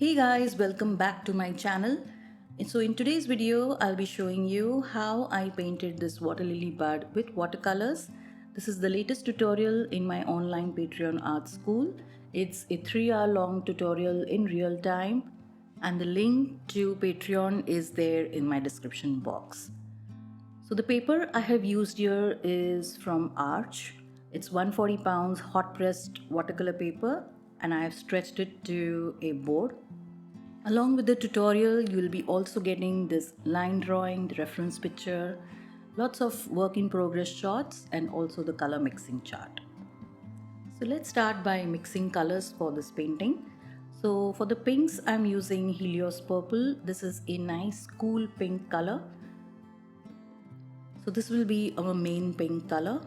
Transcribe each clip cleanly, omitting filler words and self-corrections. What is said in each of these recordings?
Hey guys, welcome back to my channel. So in today's video, I'll be showing you how I painted this water lily bud with watercolors. This is the latest tutorial in my online Patreon art school. It's a 3-hour long tutorial in real time and the link to Patreon is there in my description box. So the paper I have used here is from Arch. It's 140 pounds hot pressed watercolor paper and I have stretched it to a board. Along with the tutorial, you will be also getting this line drawing, the reference picture, lots of work in progress shots and also the color mixing chart. So let's start by mixing colors for this painting. So for the pinks, I'm using Helios purple. This is a nice cool pink color. So this will be our main pink color.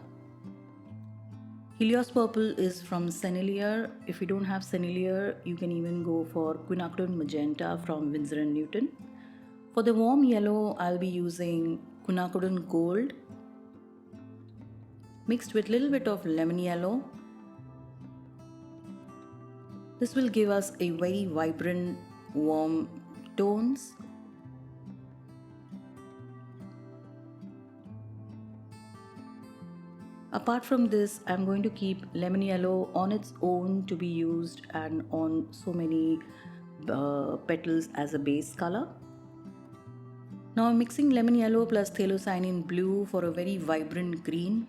Helios purple is from Sennelier. If you don't have Sennelier, you can even go for Quinacridone magenta from Winsor & Newton. For the warm yellow, I'll be using Quinacridone gold mixed with a little bit of lemon yellow. This will give us a very vibrant, warm tones. Apart from this, I'm going to keep lemon yellow on its own to be used and on so many petals as a base color. Now I'm mixing lemon yellow plus Phthalocyanine blue for a very vibrant green.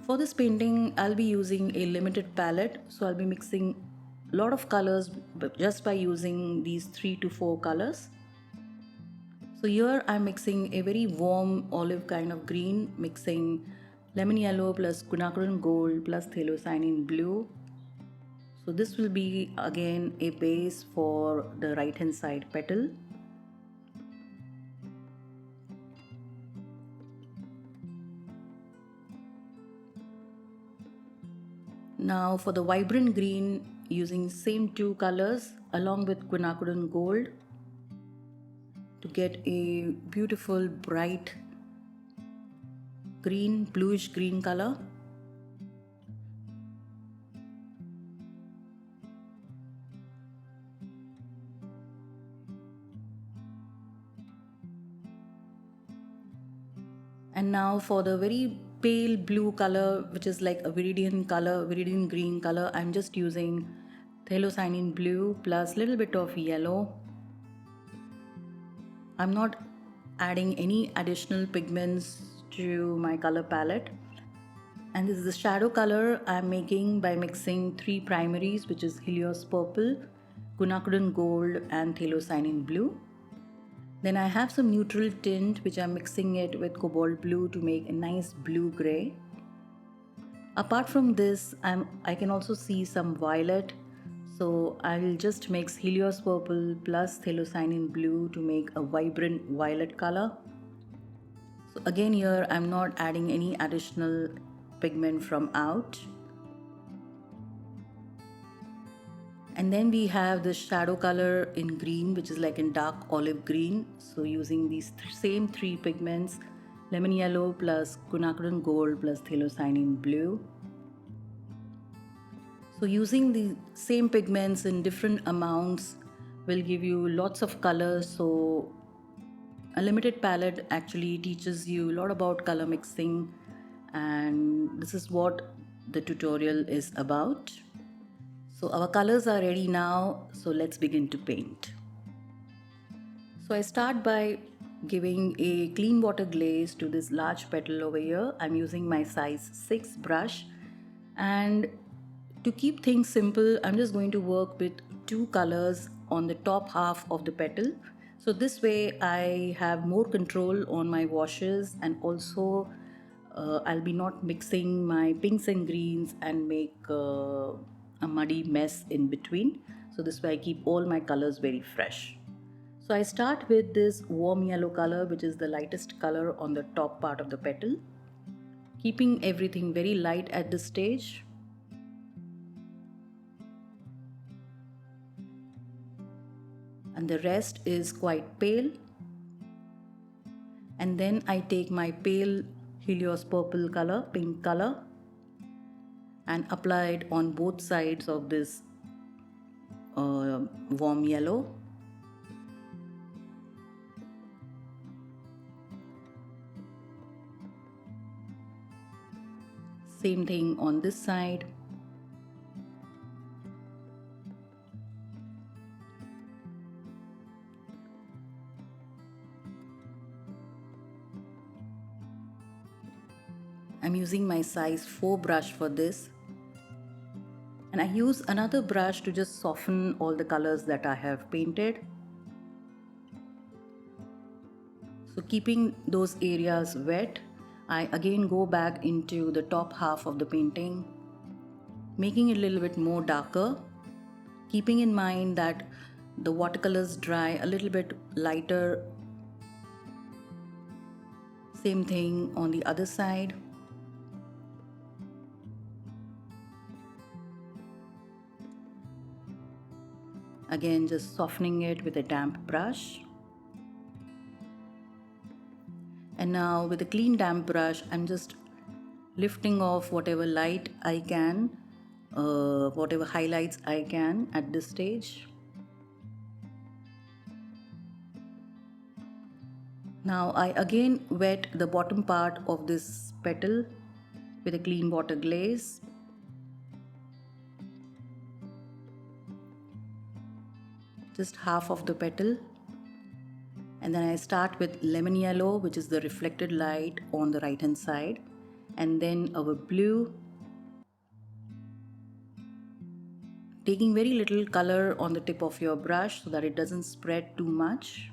For this painting, I'll be using a limited palette, so I'll be mixing a lot of colors just by using these 3 to 4 colors. So here I'm mixing a very warm olive kind of green, mixing lemon yellow plus quinacridone gold plus Phthalocyanine blue. So this will be again a base for the right hand side petal. Now for the vibrant green, using same 2 colors along with quinacridone gold to get a beautiful bright green, bluish green color. And now for the very pale blue color, which is like a viridian color, viridian green color, I'm just using Phthalocyanine blue plus little bit of yellow. I'm not adding any additional pigments to my color palette. And this is the shadow color I'm making by mixing 3 primaries, which is Helios purple, Quinacridone gold and Phthalocyanine blue. Then I have some neutral tint which I'm mixing it with Cobalt blue to make a nice blue gray. Apart from this, I can also see some violet. So I'll just mix Helios purple plus Phthalocyanine blue to make a vibrant violet color. So again here I'm not adding any additional pigment from out. And then we have the shadow color in green, which is like in dark olive green. So using these same 3 pigments, lemon yellow plus quinacridone gold plus Phthalocyanine blue. So using the same pigments in different amounts will give you lots of colors. So a limited palette actually teaches you a lot about color mixing, and this is what the tutorial is about. So our colors are ready now, so let's begin to paint. So I start by giving a clean water glaze to this large petal over here. I'm using my size 6 brush, and to keep things simple, I'm just going to work with 2 colors on the top half of the petal. So this way I have more control on my washes, and also I'll be not mixing my pinks and greens and make a muddy mess in between. So this way I keep all my colors very fresh. So I start with this warm yellow color, which is the lightest color on the top part of the petal, keeping everything very light at this stage. And the rest is quite pale. And then I take my pale Helios purple color, pink color, and apply it on both sides of this warm yellow. Same thing on this side. I'm using my size 4 brush for this, and I use another brush to just soften all the colors that I have painted. So keeping those areas wet, I again go back into the top half of the painting, making it a little bit more darker, keeping in mind that the watercolors dry a little bit lighter. Same thing on the other side. Again, just softening it with a damp brush. And now with a clean damp brush, I'm just lifting off whatever light I can, whatever highlights I can at this stage. Now I again wet the bottom part of this petal with a clean water glaze. Just half of the petal. And then I start with lemon yellow, which is the reflected light on the right hand side, and then our blue, taking very little color on the tip of your brush so that it doesn't spread too much,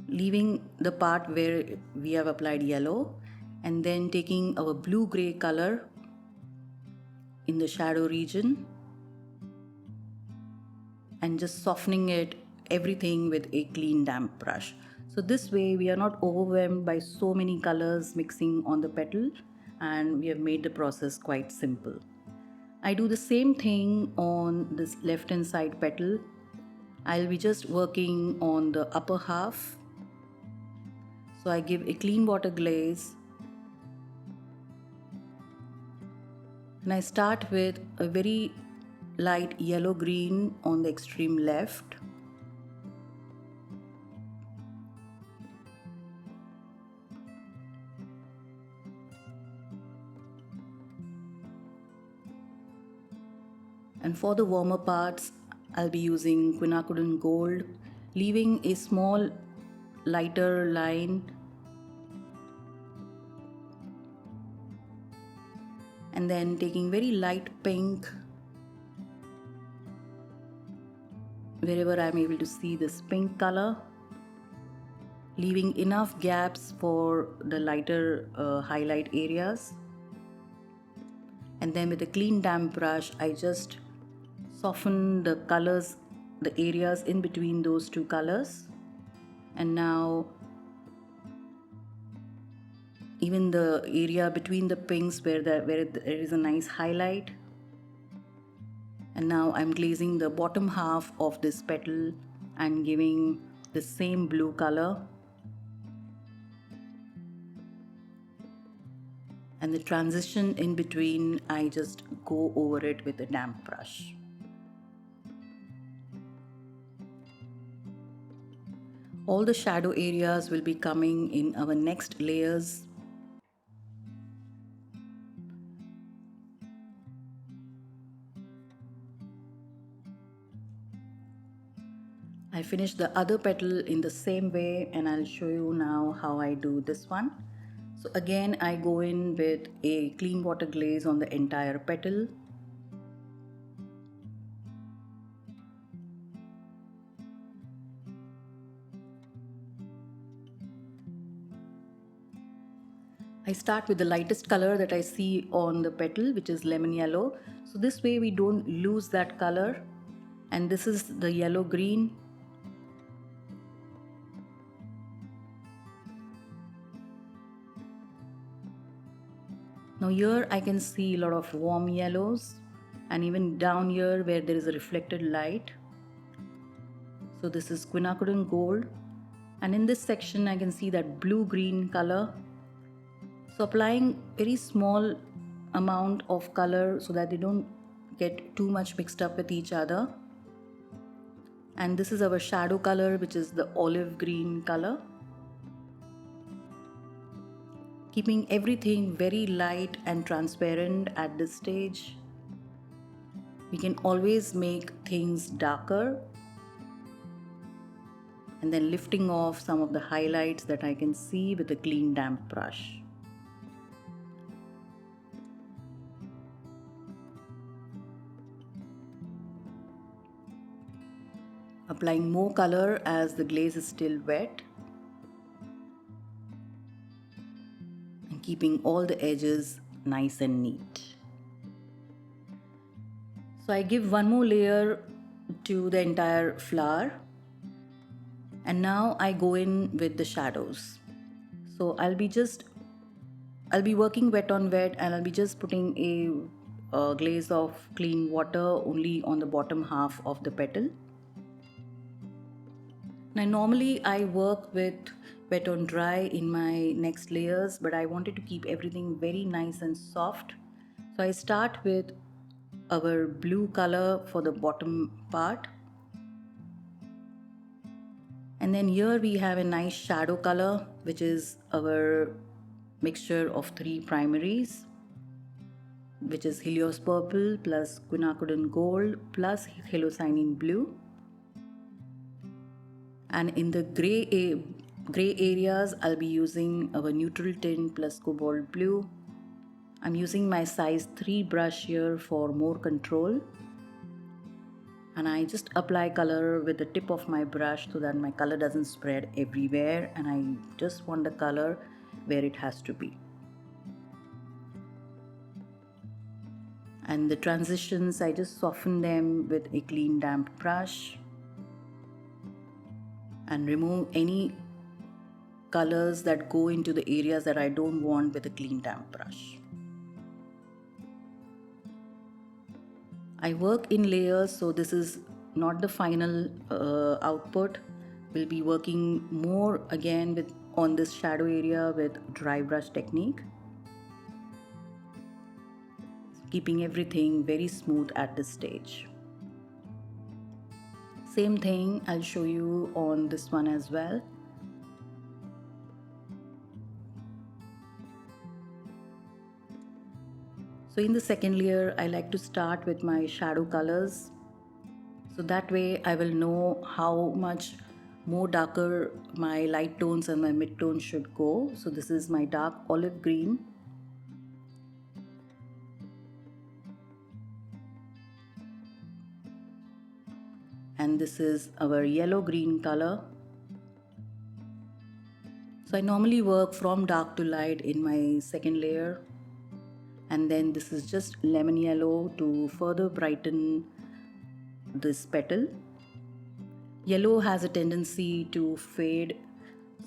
leaving the part where we have applied yellow, and then taking our blue gray color in the shadow region and just softening it everything with a clean damp brush. So this way we are not overwhelmed by so many colors mixing on the petal, and we have made the process quite simple. I do the same thing on this left hand side petal. I'll be just working on the upper half. So I give a clean water glaze, and I start with a very light yellow green on the extreme left. And for the warmer parts, I'll be using Quinacridone Gold, leaving a small lighter line and then taking very light pink wherever I'm able to see this pink color, leaving enough gaps for the lighter highlight areas. And then with a clean damp brush, I just soften the colors, the areas in between those two colors. And now even the area between the pinks where there is a nice highlight. And now I'm glazing the bottom half of this petal and giving the same blue color. And the transition in between, I just go over it with a damp brush. All the shadow areas will be coming in our next layers. I finished the other petal in the same way, and I'll show you now how I do this one. So again, I go in with a clean water glaze on the entire petal. I start with the lightest color that I see on the petal, which is lemon yellow. So this way we don't lose that color. And this is the yellow green. Now here I can see a lot of warm yellows, and even down here where there is a reflected light. So this is Quinacridone Gold, and in this section I can see that blue-green color. So applying very small amount of color so that they don't get too much mixed up with each other. And this is our shadow color, which is the olive green color. Keeping everything very light and transparent at this stage. We can always make things darker and then lifting off some of the highlights that I can see with a clean damp brush. Applying more color as the glaze is still wet and keeping all the edges nice and neat. So I give one more layer to the entire flower, and now I go in with the shadows. So I'll be working wet on wet, and I'll be just putting a glaze of clean water only on the bottom half of the petal. Now normally I work with wet on dry in my next layers, but I wanted to keep everything very nice and soft. So I start with our blue color for the bottom part. And then here we have a nice shadow color, which is our mixture of 3 primaries, which is Helios purple plus Quinacridone gold plus Phthalocyanine blue. And in the gray areas, I'll be using our neutral tint plus Cobalt blue. I'm using my size 3 brush here for more control. And I just apply color with the tip of my brush so that my color doesn't spread everywhere, and I just want the color where it has to be. And the transitions, I just soften them with a clean damp brush and remove any colors that go into the areas that I don't want with a clean damp brush. I work in layers, so this is not the final output. We'll be working more again on this shadow area with dry brush technique, keeping everything very smooth at this stage. Same thing I'll show you on this one as well. So in the second layer, I like to start with my shadow colors. So that way I will know how much more darker my light tones and my mid tones should go. So this is my dark olive green. And this is our yellow green color. So I normally work from dark to light in my second layer. And then this is just lemon yellow to further brighten this petal. Yellow has a tendency to fade,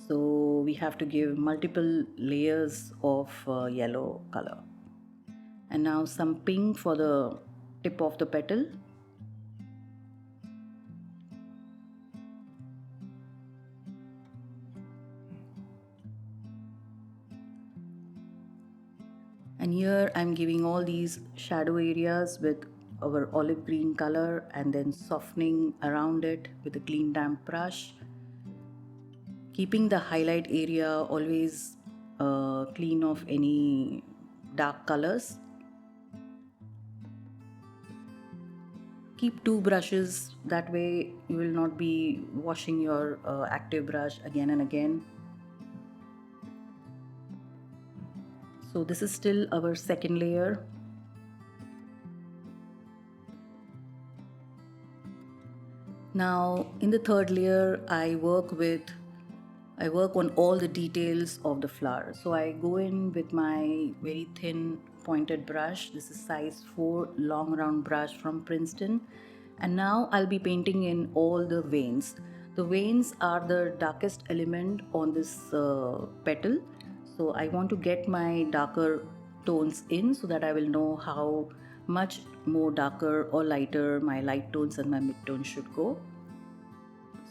so we have to give multiple layers of yellow color. And now some pink for the tip of the petal. And here I'm giving all these shadow areas with our olive green color and then softening around it with a clean damp brush, keeping the highlight area always clean of any dark colors. Keep 2 brushes, that way you will not be washing your active brush again and again. So this is still our second layer. Now in the third layer I work on all the details of the flower. So I go in with my very thin pointed brush. This is size 4 long round brush from Princeton. And now I'll be painting in all the veins. The veins are the darkest element on this petal. So I want to get my darker tones in so that I will know how much more darker or lighter my light tones and my mid tones should go.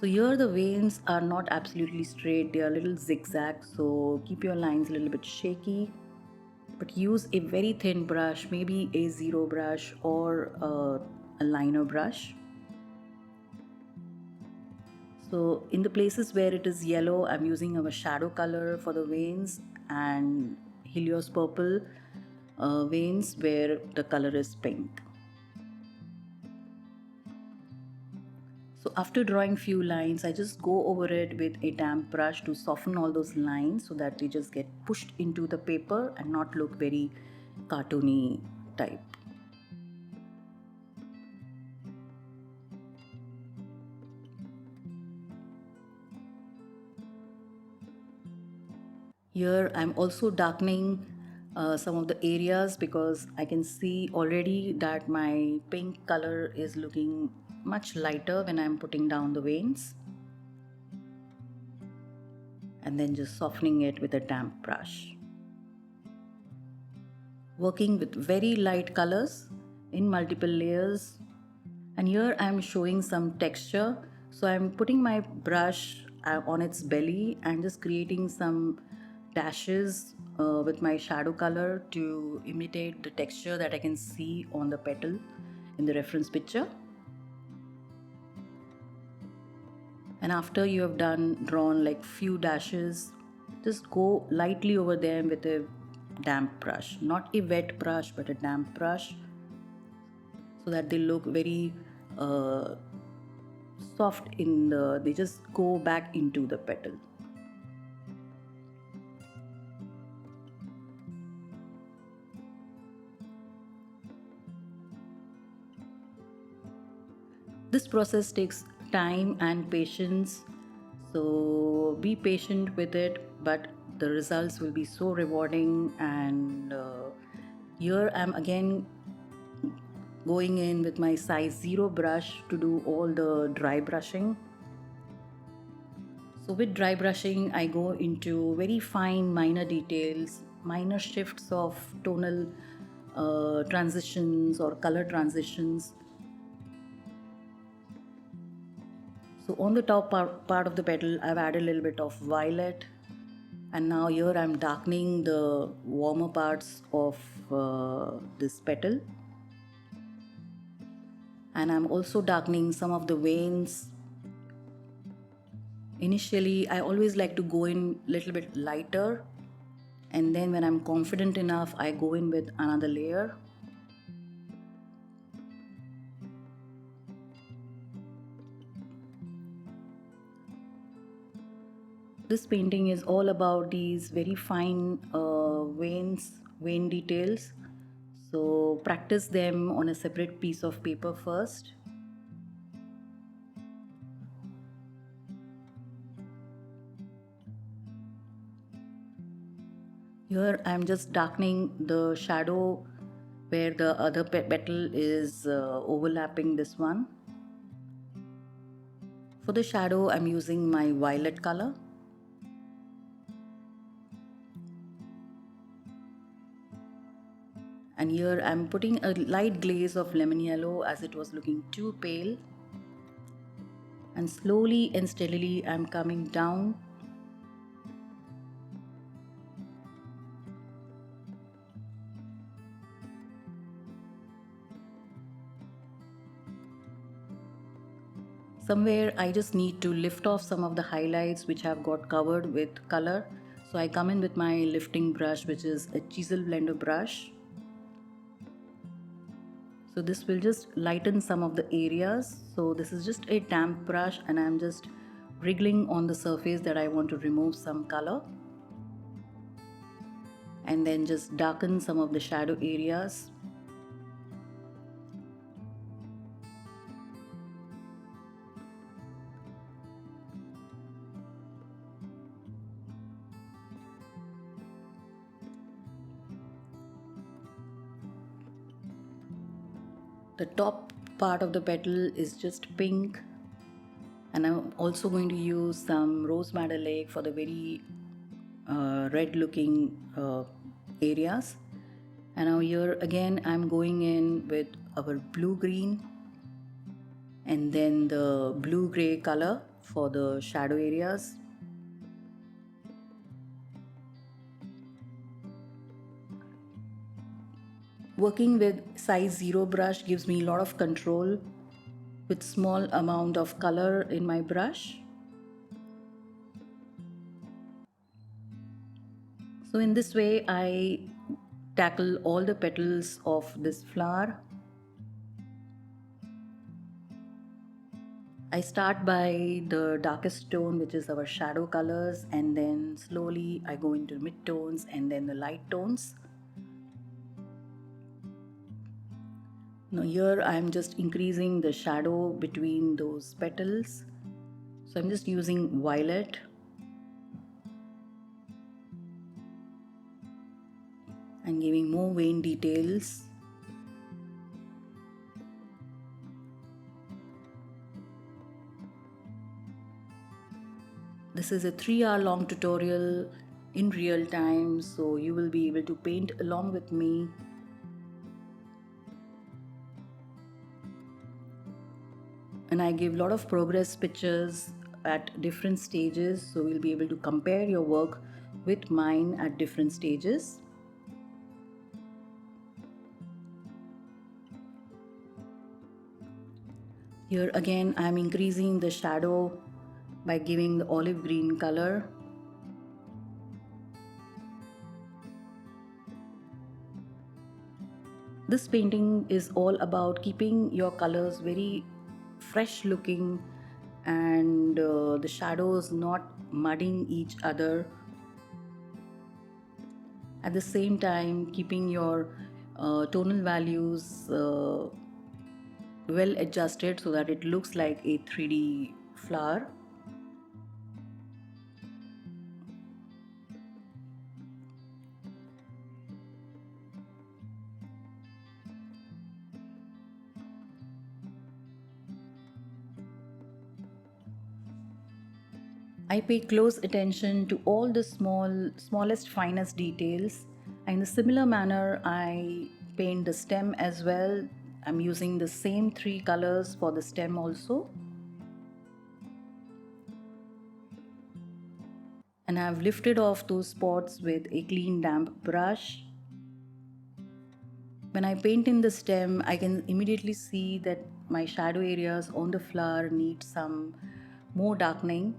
So here the veins are not absolutely straight, they are a little zigzag, so keep your lines a little bit shaky. but use a very thin brush, maybe a zero brush or a liner brush. So in the places where it is yellow, I'm using our shadow color for the veins, and Helios purple veins where the color is pink. So after drawing few lines, I just go over it with a damp brush to soften all those lines so that they just get pushed into the paper and not look very cartoony type. Here I'm also darkening some of the areas because I can see already that my pink color is looking much lighter when I'm putting down the veins, and then just softening it with a damp brush. Working with very light colors in multiple layers, and here I'm showing some texture. So I'm putting my brush on its belly and just creating some dashes with my shadow color to imitate the texture that I can see on the petal in the reference picture. And after you have drawn like few dashes, just go lightly over them with a damp brush, not a wet brush but a damp brush, so that they look very soft they just go back into the petal. This process takes time and patience, so be patient with it, but the results will be so rewarding. And here I'm again going in with my size 0 brush to do all the dry brushing. So with dry brushing, I go into very fine minor details, minor shifts of tonal transitions or color transitions. So on the top part of the petal, I've added a little bit of violet, and now here I'm darkening the warmer parts of this petal, and I'm also darkening some of the veins. Initially, I always like to go in a little bit lighter, and then when I'm confident enough, I go in with another layer. This painting is all about these very fine vein details. So practice them on a separate piece of paper first. Here I am just darkening the shadow where the other petal is overlapping this one. For the shadow, I'm using my violet color. And here I'm putting a light glaze of lemon yellow as it was looking too pale. And slowly and steadily I'm coming down. Somewhere I just need to lift off some of the highlights which have got covered with color. So I come in with my lifting brush, which is a chisel blender brush. So this will just lighten some of the areas. So this is just a damp brush and I'm just wriggling on the surface that I want to remove some color. And then just darken some of the shadow areas. The top part of the petal is just pink, and I'm also going to use some rose madder lake for the very red looking areas. And now here again I'm going in with our blue green and then the blue gray color for the shadow areas. Working with size 0 brush gives me a lot of control with small amount of color in my brush. So in this way I tackle all the petals of this flower. I start by the darkest tone, which is our shadow colors, and then slowly I go into mid-tones and then the light tones. Now here I am just increasing the shadow between those petals. So I'm just using violet and giving more vein details. This is a 3-hour long tutorial in real time, so you will be able to paint along with me. And I give a lot of progress pictures at different stages, so you'll be able to compare your work with mine at different stages. Here again I am increasing the shadow by giving the olive green color. This painting is all about keeping your colors very fresh looking and the shadows not mudding each other. At the same time keeping your tonal values well adjusted so that it looks like a 3D flower. I pay close attention to all the smallest finest details. In a similar manner I paint the stem as well. I'm using the same 3 colors for the stem also. And I've lifted off those spots with a clean damp brush. When I paint in the stem, I can immediately see that my shadow areas on the flower need some more darkening.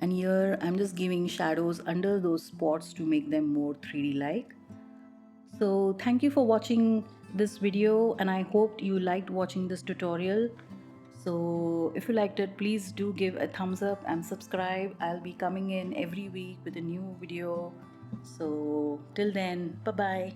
And here I'm just giving shadows under those spots to make them more 3D like. So thank you for watching this video and I hope you liked watching this tutorial. So if you liked it, please do give a thumbs up and subscribe. I'll be coming in every week with a new video. So till then, bye bye.